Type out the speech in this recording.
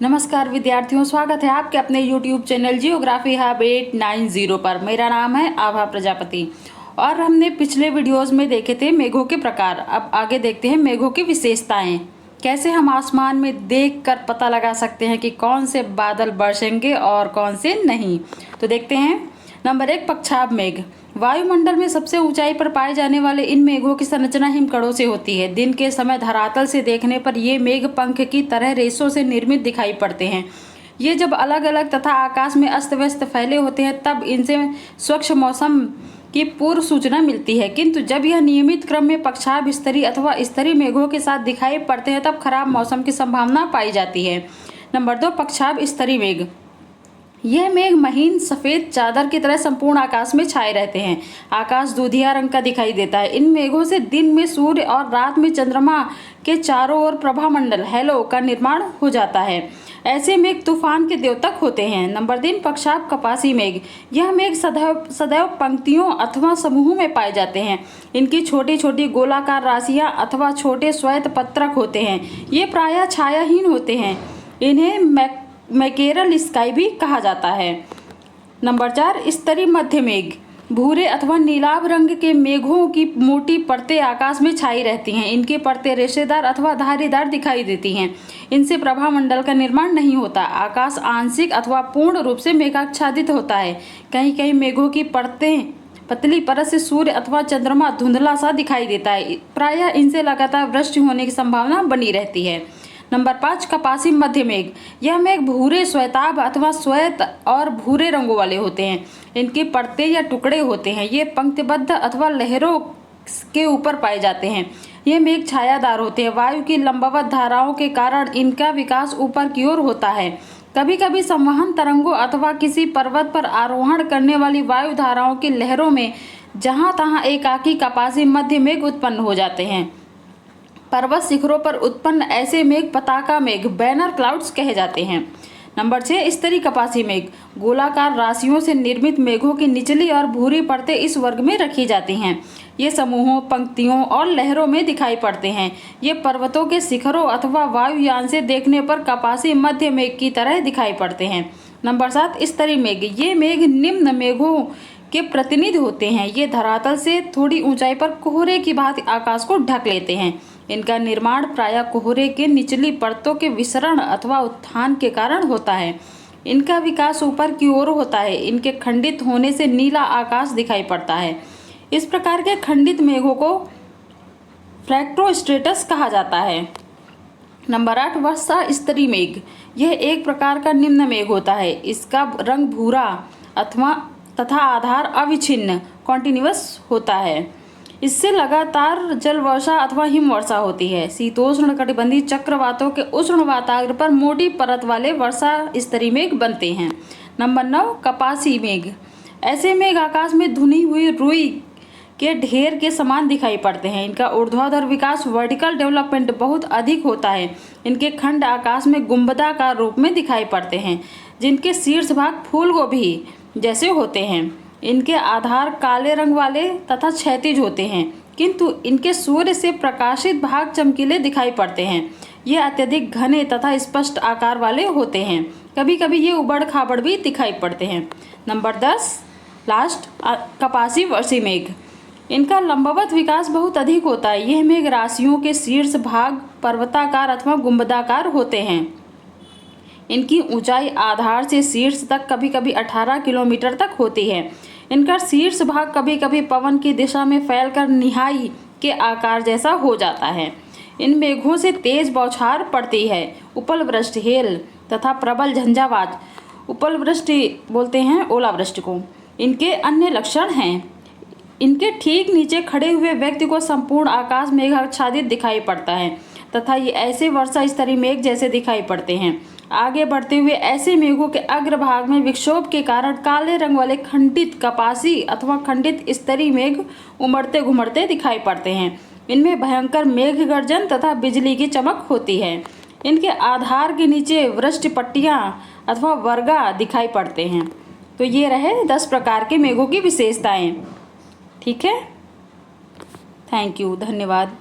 नमस्कार विद्यार्थियों, स्वागत है आपके अपने YouTube चैनल जियोग्राफी हब 890 पर। मेरा नाम है आभा प्रजापति और हमने पिछले वीडियोस में देखे थे मेघों के प्रकार। अब आगे देखते हैं मेघों की विशेषताएं। कैसे हम आसमान में देखकर पता लगा सकते हैं कि कौन से बादल बरसेंगे और कौन से नहीं। तो देखते हैं। नंबर 1, पक्षाभ मेघ। वायुमंडल में सबसे ऊंचाई पर पाए जाने वाले इन मेघों की संरचना हिमकणों से होती है। दिन के समय धरातल से देखने पर ये मेघ पंख की तरह रेशों से निर्मित दिखाई पड़ते हैं। ये जब अलग अलग तथा आकाश में अस्त व्यस्त फैले होते हैं तब इनसे स्वच्छ मौसम की पूर्व सूचना मिलती है, किंतु जब यह नियमित क्रम में पक्षाभ स्तरीय अथवा स्तरीय मेघों के साथ दिखाई पड़ते हैं तब खराब मौसम की संभावना पाई जाती है। नंबर 2, पक्षाभ स्तरीय मेघ। यह मेघ महीन सफेद चादर की तरह संपूर्ण आकाश में छाए रहते हैं। आकाश दूधिया रंग का दिखाई देता है। इन मेघों से दिन में सूर्य और रात में चंद्रमा के चारों ओर प्रभामंडल हैलो का निर्माण हो जाता है। ऐसे मेघ तूफान के द्योतक होते हैं। नंबर 3, पक्षाभ कपासी मेघ। यह मेघ सदैव पंक्तियों अथवा समूह में पाए जाते हैं। इनकी छोटी छोटी गोलाकार राशियां अथवा छोटे श्वेत पत्रक होते हैं। ये प्रायः छायाहीन होते हैं। इन्हें मैकेरल स्काई भी कहा जाता है। नंबर 4, स्तरीय मध्य मेघ। भूरे अथवा नीलाभ रंग के मेघों की मोटी परतें आकाश में छाई रहती हैं। इनकी परतें रेशेदार अथवा धारीदार दिखाई देती हैं। इनसे प्रभामंडल का निर्माण नहीं होता। आकाश आंशिक अथवा पूर्ण रूप से मेघाच्छादित होता है। कहीं कहीं मेघों की परतें पतली परत से सूर्य अथवा चंद्रमा धुंधला सा दिखाई देता है। प्रायः इनसे लगातार वृष्टि होने की संभावना बनी रहती है। नंबर 5, कपासी मध्य मेघ। यह मेघ भूरे श्वेताभ अथवा श्वेत और भूरे रंगों वाले होते हैं। इनकी परतें या टुकड़े होते हैं। ये पंक्तिबद्ध अथवा लहरों के ऊपर पाए जाते हैं। ये मेघ छायादार होते हैं। वायु की लंबवत धाराओं के कारण इनका विकास ऊपर की ओर होता है। कभी कभी संवहन तरंगों अथवा किसी पर्वत पर आरोहण करने वाली वायु धाराओं की लहरों में जहां तहां एकाकी कपासी मध्य मेघ उत्पन्न हो जाते हैं। पर्वत शिखरों पर उत्पन्न ऐसे मेघ पताका मेघ बैनर क्लाउड्स कहे जाते हैं। नंबर 6, स्तरीय कपासी मेघ। गोलाकार राशियों से निर्मित मेघों की निचली और भूरी परतें इस वर्ग में रखी जाती हैं। ये समूहों, पंक्तियों और लहरों में दिखाई पड़ते हैं। ये पर्वतों के शिखरों अथवा वायुयान से देखने पर कपासी मध्य मेघ की तरह दिखाई पड़ते हैं। नंबर 7, स्तरीय मेघ। ये मेघ निम्न मेघों के प्रतिनिधि होते हैं। ये धरातल से थोड़ी ऊंचाई पर कोहरे की भांति आकाश को ढक लेते हैं। इनका निर्माण प्रायः कोहरे के निचली परतों के विसरण अथवा उत्थान के कारण होता है। इनका विकास ऊपर की ओर होता है। इनके खंडित होने से नीला आकाश दिखाई पड़ता है। इस प्रकार के खंडित मेघों को फ्रैक्टोस्ट्रेटस कहा जाता है। नंबर 8, वर्षा स्तरीय मेघ। यह एक प्रकार का निम्न मेघ होता है। इसका रंग भूरा अथवा तथा आधार अविच्छिन्न कॉन्टिन्यूअस होता है। इससे लगातार जल वर्षा अथवा हिम वर्षा होती है। शीतोष्ण कटिबंधीय चक्रवातों के उष्ण वातावरण पर मोटी परत वाले वर्षा स्तरीय मेघ बनते हैं। नंबर 9, कपासी मेघ। ऐसे मेघ आकाश में धुनी हुई रुई के ढेर के समान दिखाई पड़ते हैं। इनका ऊर्ध्वाधर विकास वर्टिकल डेवलपमेंट बहुत अधिक होता है। इनके खंड आकाश में गुंबदाकार रूप में दिखाई पड़ते हैं, जिनके शीर्ष भाग फूल गोभी जैसे होते हैं। इनके आधार काले रंग वाले तथा क्षैतिज होते हैं, किंतु इनके सूर्य से प्रकाशित भाग चमकीले दिखाई पड़ते हैं। ये अत्यधिक घने तथा स्पष्ट आकार वाले होते हैं। कभी कभी ये उबड़ खाबड़ भी दिखाई पड़ते हैं। नंबर 10, लास्ट, कपासी वर्षी मेघ। इनका लंबवत विकास बहुत अधिक होता है। यह मेघ राशियों के शीर्ष भाग पर्वताकार अथवा गुंबदाकार होते हैं। इनकी ऊंचाई आधार से शीर्ष तक कभी कभी 18 किलोमीटर तक होती है। इनका शीर्ष भाग कभी कभी पवन की दिशा में फैलकर निहाई के आकार जैसा हो जाता है। इन मेघों से तेज बौछार पड़ती है। उपल वृष्टि, हेल तथा प्रबल झंझावात, उपल वृष्टि बोलते हैं ओलावृष्टि को। इनके अन्य लक्षण हैं। इनके ठीक नीचे खड़े हुए व्यक्ति को संपूर्ण आकाश मेघाच्छादित दिखाई पड़ता है तथा ये ऐसे वर्षा स्तरीय मेघ जैसे दिखाई पड़ते हैं। आगे बढ़ते हुए ऐसे मेघों के अग्रभाग में विक्षोभ के कारण काले रंग वाले खंडित कपासी अथवा खंडित स्तरीय मेघ उमड़ते घुमड़ते दिखाई पड़ते हैं। इनमें भयंकर मेघ गर्जन तथा बिजली की चमक होती है। इनके आधार के नीचे वृष्टि पट्टियां अथवा वर्गा दिखाई पड़ते हैं। तो ये रहे 10 प्रकार के मेघों की विशेषताएं। ठीक है, थैंक यू, धन्यवाद।